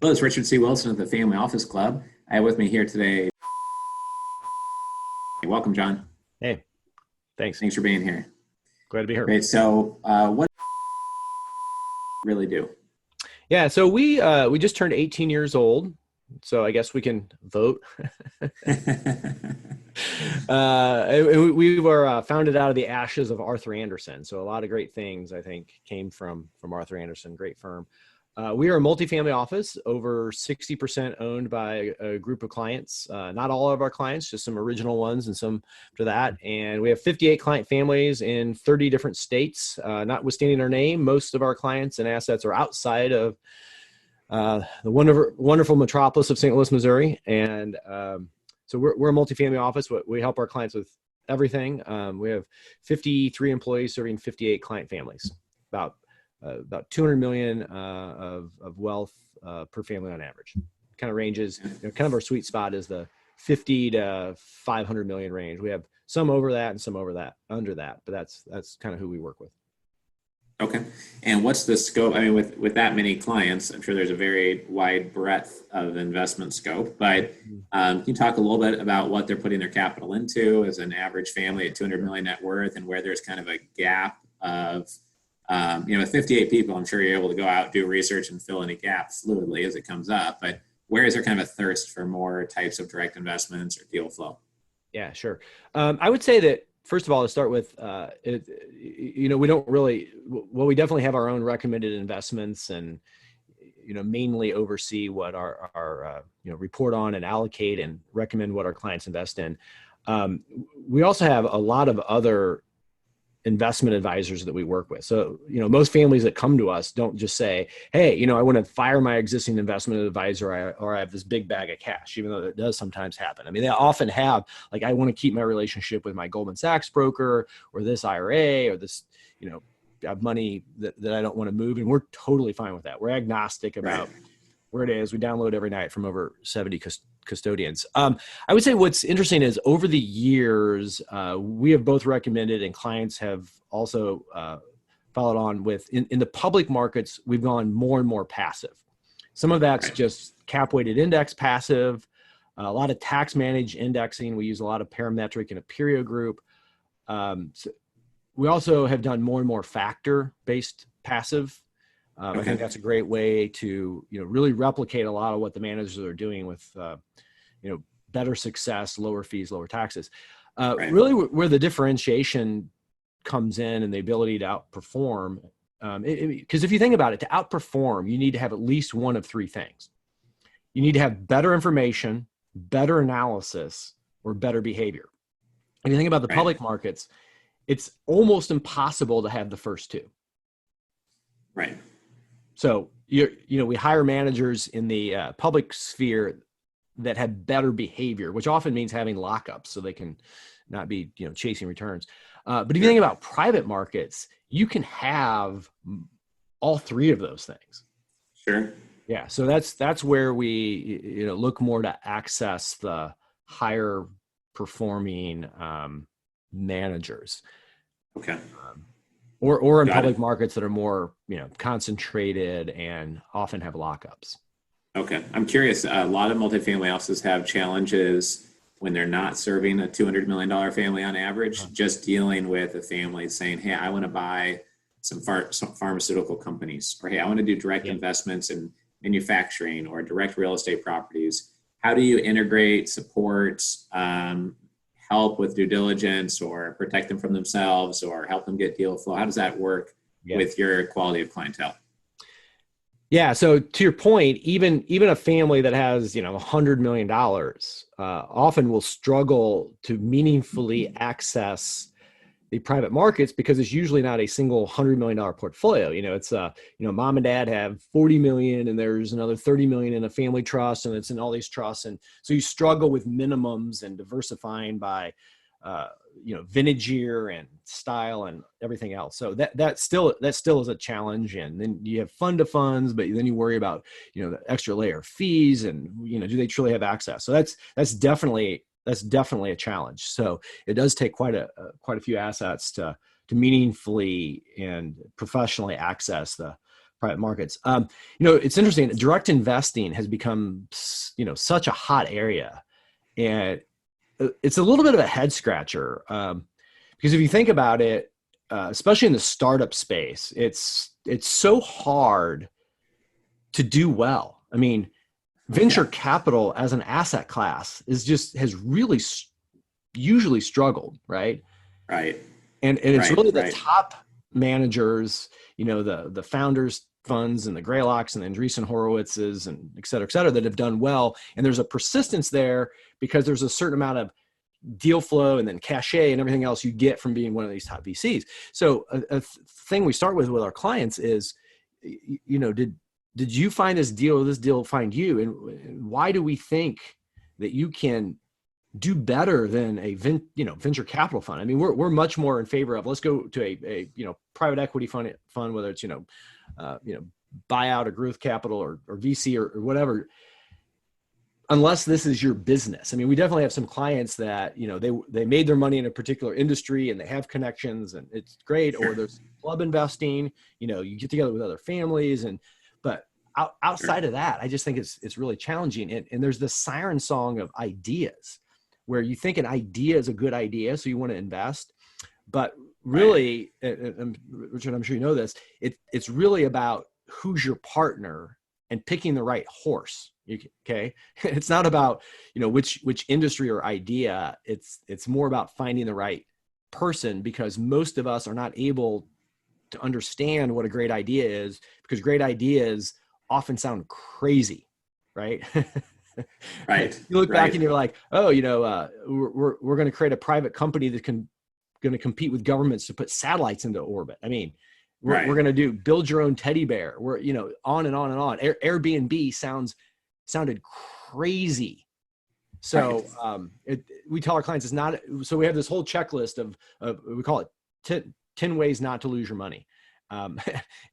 Hello, it's Richard C. Wilson of the Family Office Club. I have with me here today. Welcome, John. Hey, thanks. Thanks for being here. Glad to be here. Great. So, what really do? Yeah, so we just turned 18 years old, so I guess we can vote. We were founded out of the ashes of Arthur Andersen. So a lot of great things, I think, came from Arthur Andersen, great firm. We are a multifamily office, over 60% owned by a group of clients. Not all of our clients, just some original ones and some after that. And we have 58 client families in 30 different states. Notwithstanding our name, most of our clients and assets are outside of the wonderful metropolis of St. Louis, Missouri. And so we're a multifamily office. We help our clients with everything. We have 53 employees serving 58 client families, about 200 million of wealth per family on average. Kind of ranges, kind of our sweet spot is the 50 to 500 million range. We have some over that and some under that, but that's kind of who we work with. Okay. And what's the scope? I mean, with that many clients, I'm sure there's a very wide breadth of investment scope, but can you talk a little bit about what they're putting their capital into as an average family at 200 million net worth, and where there's kind of a gap of with 58 people, I'm sure you're able to go out, do research, and fill any gaps fluidly as it comes up. But where is there kind of a thirst for more types of direct investments or deal flow? Yeah, sure. I would say that, first of all, to start with, we don't really, well, we definitely have our own recommended investments and, mainly oversee what our report on and allocate and recommend what our clients invest in. We also have a lot of other investment advisors that we work with. So, most families that come to us don't just say, hey, I want to fire my existing investment advisor or I have this big bag of cash, even though it does sometimes happen. I mean, they often have, like, I want to keep my relationship with my Goldman Sachs broker or this IRA or this, I have money that I don't want to move. And we're totally fine with that. We're agnostic about where it is. We download every night from over 70 custodians. I would say what's interesting is over the years, we have both recommended and clients have also followed on with in the public markets, we've gone more and more passive. Some of that's just cap weighted index passive, a lot of tax managed indexing. We use a lot of parametric and a Aperio group. So we also have done more and more factor based passive. I think that's a great way to, really replicate a lot of what the managers are doing with, better success, lower fees, lower taxes. Really where the differentiation comes in and the ability to outperform, because if you think about it, to outperform, you need to have at least one of three things. You need to have better information, better analysis, or better behavior. If you think about the public markets, it's almost impossible to have the first two. Right. So, we hire managers in the public sphere that have better behavior, which often means having lockups so they can not be, chasing returns. But if you think about private markets, you can have all three of those things. Sure. Yeah. So that's where we, look more to access the higher performing managers. Okay. Or in public markets that are more, concentrated and often have lockups. Okay. I'm curious. A lot of multifamily offices have challenges when they're not serving a $200 million family on average, just dealing with a family saying, hey, I want to buy some pharmaceutical companies, or hey, I want to do direct investments in manufacturing or direct real estate properties. How do you integrate, support, help with due diligence, or protect them from themselves, or help them get deal flow? How does that work with your quality of clientele? Yeah. So to your point, even a family that has, $100 million often will struggle to meaningfully access the private markets because it's usually not a single $100 million portfolio. It's mom and dad have 40 million and there's another 30 million in a family trust, and it's in all these trusts. And so you struggle with minimums and diversifying by, vintage year and style and everything else. So that still is a challenge. And then you have fund to funds, but then you worry about, the extra layer of fees and, do they truly have access? So that's definitely a challenge. So it does take quite a few assets to meaningfully and professionally access the private markets. It's interesting. Direct investing has become, such a hot area, and it's a little bit of a head scratcher. Because if you think about it, especially in the startup space, it's so hard to do well. I mean, venture capital as an asset class has really usually struggled, right? Right. And it's really the top managers, the founders funds and the Greylocks and the Andreessen Horowitzes and et cetera, that have done well. And there's a persistence there because there's a certain amount of deal flow and then cachet and everything else you get from being one of these top VCs. So a thing we start with our clients is, did you find this deal or this deal find you? And why do we think that you can do better than a venture capital fund? I mean, we're much more in favor of, let's go to a private equity fund, whether it's, buyout or growth capital or VC or whatever, unless this is your business. I mean, we definitely have some clients that, they made their money in a particular industry and they have connections and it's great. Or there's club investing, you get together with other families but outside of that, I just think it's really challenging. And there's this siren song of ideas where you think an idea is a good idea, so you want to invest. But really, and Richard, I'm sure you know this, it's really about who's your partner and picking the right horse. Okay. It's not about, which industry or idea. It's more about finding the right person, because most of us are not able to understand what a great idea is, because great ideas often sound crazy, right? Right. You look back and you're like, oh, we're going to create a private company that going to compete with governments to put satellites into orbit. I mean, we're going to build your own teddy bear. We're, on and on and on. Airbnb sounded crazy. So we tell our clients it's not. So we have this whole checklist of we call it 10 ways not to lose your money. And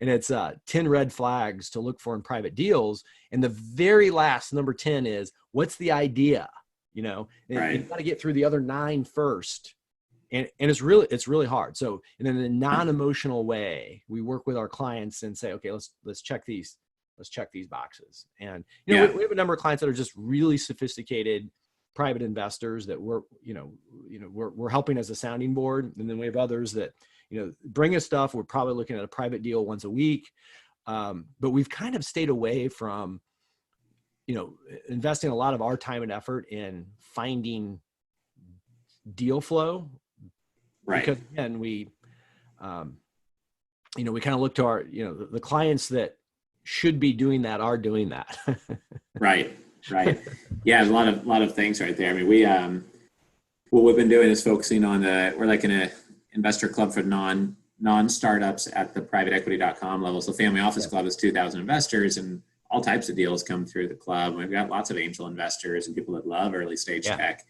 it's 10 red flags to look for in private deals. And the very last, number 10, is, what's the idea? You got to get through the other 9 first. And it's really hard. So in a non-emotional way, we work with our clients and say, okay, let's check these boxes. And, we have a number of clients that are just really sophisticated private investors that we're helping as a sounding board. And then we have others that, bring us stuff. We're probably looking at a private deal once a week. But we've kind of stayed away from, investing a lot of our time and effort in finding deal flow. Right. Because again, we kind of look to our, the clients that should be doing that are doing that. Right. Yeah. A lot of things right there. I mean, what we've been doing is focusing on we're like in a investor club for non-startups at the privateequity.com level. So Family Office Club is 2,000 investors, and all types of deals come through the club. We've got lots of angel investors and people that love early stage tech.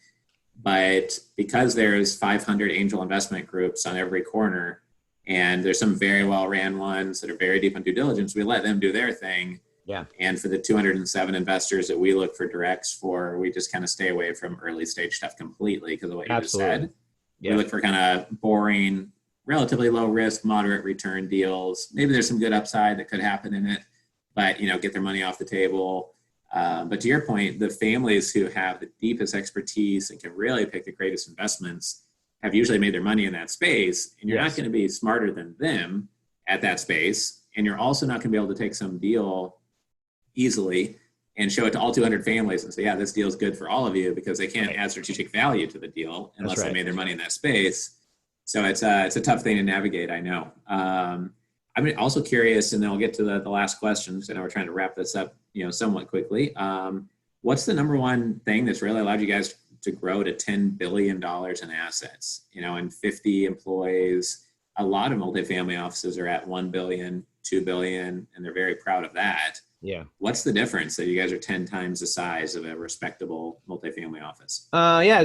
But because there's 500 angel investment groups on every corner, and there's some very well-ran ones that are very deep in due diligence, we let them do their thing. Yeah. And for the 207 investors that we look for directs for, we just kind of stay away from early stage stuff completely because of what you just said. Yeah. We look for kind of boring, relatively low risk, moderate return deals. Maybe there's some good upside that could happen in it, but get their money off the table. But to your point, the families who have the deepest expertise and can really pick the greatest investments have usually made their money in that space. And you're not going to be smarter than them at that space. And you're also not going to be able to take some deal easily and show it to all 200 families and say, yeah, this deal is good for all of you, because they can't add strategic value to the deal unless they made their money in that space. So it's a tough thing to navigate, I know. I'm also curious, and then I'll get to the last questions. I know we're trying to wrap this up, somewhat quickly. What's the number one thing that's really allowed you guys to grow to $10 billion in assets, and 50 employees? A lot of multifamily offices are at 1 billion, 2 billion, and they're very proud of that. Yeah. What's the difference that you guys are 10 times the size of a respectable multifamily office?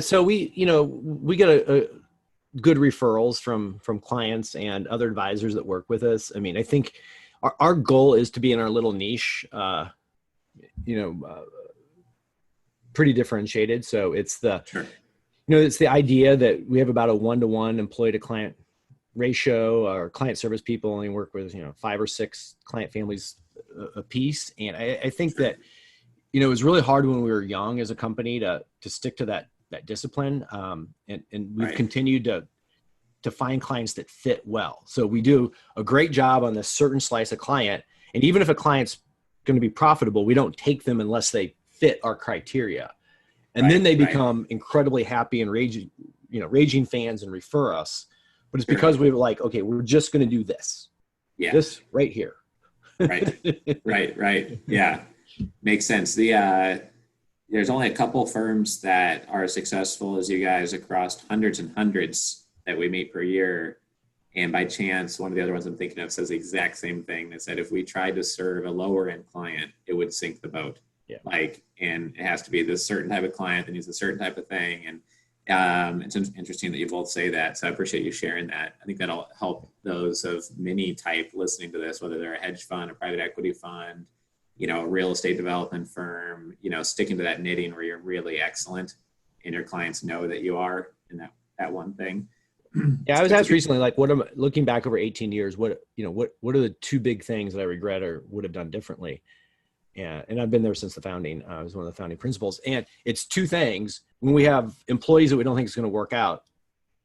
So we get a good referrals from clients and other advisors that work with us. I mean, I think our goal is to be in our little niche, pretty differentiated. So it's it's the idea that we have about a 1-to-1 employee to client ratio. Our client service people only work with 5 or 6 client families a piece, and I think that it was really hard when we were young as a company to stick to that discipline, and we've continued to find clients that fit well. So we do a great job on this certain slice of client, and even if a client's going to be profitable, we don't take them unless they fit our criteria. And then they become incredibly happy and raging fans and refer us. But it's because we were like, okay, we're just going to do this. Yeah. This right here. Right. Yeah. Makes sense. There's only a couple firms that are as successful as you guys across hundreds and hundreds that we meet per year. And by chance, one of the other ones I'm thinking of says the exact same thing. That said, if we tried to serve a lower end client, it would sink the boat. Yeah. And it has to be this certain type of client that needs a certain type of thing. And it's interesting that you both say that. So I appreciate you sharing that. I think that'll help those of many type listening to this, whether they're a hedge fund, a private equity fund, a real estate development firm, sticking to that knitting where you're really excellent and your clients know that you are in that one thing. Yeah, I was asked recently, looking back over 18 years, what are the 2 big things that I regret or would have done differently? Yeah. And I've been there since the founding. I was one of the founding principals, and it's 2 things. When we have employees that we don't think is going to work out,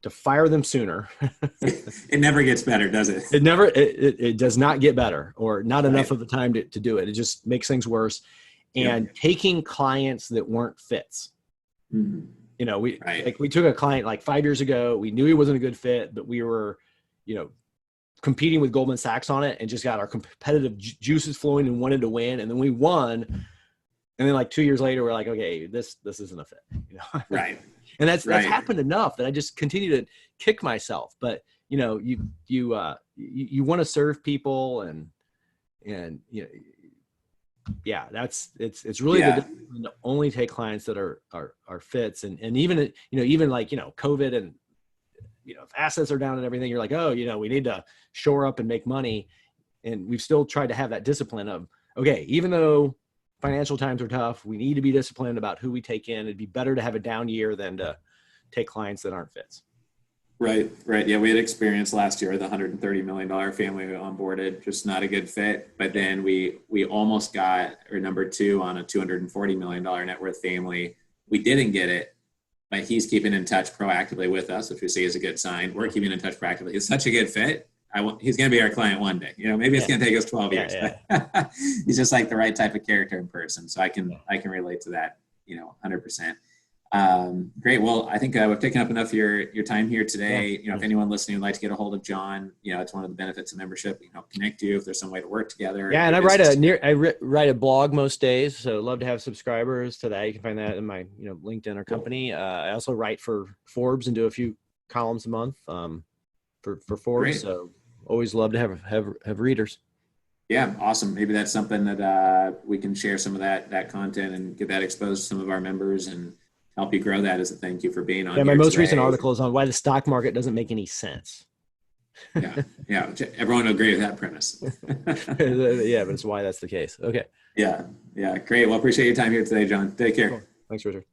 to fire them sooner. It never gets better, does it? It does not get better, or not enough of the time to do it. It just makes things worse. And taking clients that weren't fits. Mm-hmm. We took a client 5 years ago. We knew he wasn't a good fit, but we were, competing with Goldman Sachs on it and just got our competitive juices flowing and wanted to win. And then we won. And then 2 years later, we're like, okay, this isn't a fit. Right. And that's happened enough that I just continue to kick myself. But, you want to serve people and it's really the discipline to only take clients that are fits. And even COVID and, if assets are down and everything, you're like, oh, we need to shore up and make money. And we've still tried to have that discipline of, okay, even though financial times are tough, we need to be disciplined about who we take in. It'd be better to have a down year than to take clients that aren't fits. Right. Yeah, we had experience last year, the $130 million family we onboarded, just not a good fit. But then we almost got our number 2 on a $240 million net worth family. We didn't get it, but he's keeping in touch proactively with us, which we see is a good sign. We're keeping in touch proactively. He's such a good fit. He's going to be our client one day. Maybe it's going to take us 12 years. But he's just the right type of character and person. So I can relate to that, 100%. Great. Well, I think we've taken up enough of your time here today. If anyone listening would like to get a hold of John, it's one of the benefits of membership. Connect you if there's some way to work together. Yeah, and I write a blog most days, so love to have subscribers to that. You can find that in my LinkedIn or company. I also write for Forbes and do a few columns a month for Forbes. Great. So always love to have readers. Yeah, awesome. Maybe that's something that we can share some of that content and get that exposed to some of our members and help you grow that as a thank you for being on. Yeah, my most recent article is on why the stock market doesn't make any sense. Yeah. Everyone will agree with that premise. Yeah, but it's why that's the case. Okay. Yeah. Great. Well, appreciate your time here today, John. Take care. Cool. Thanks, Richard.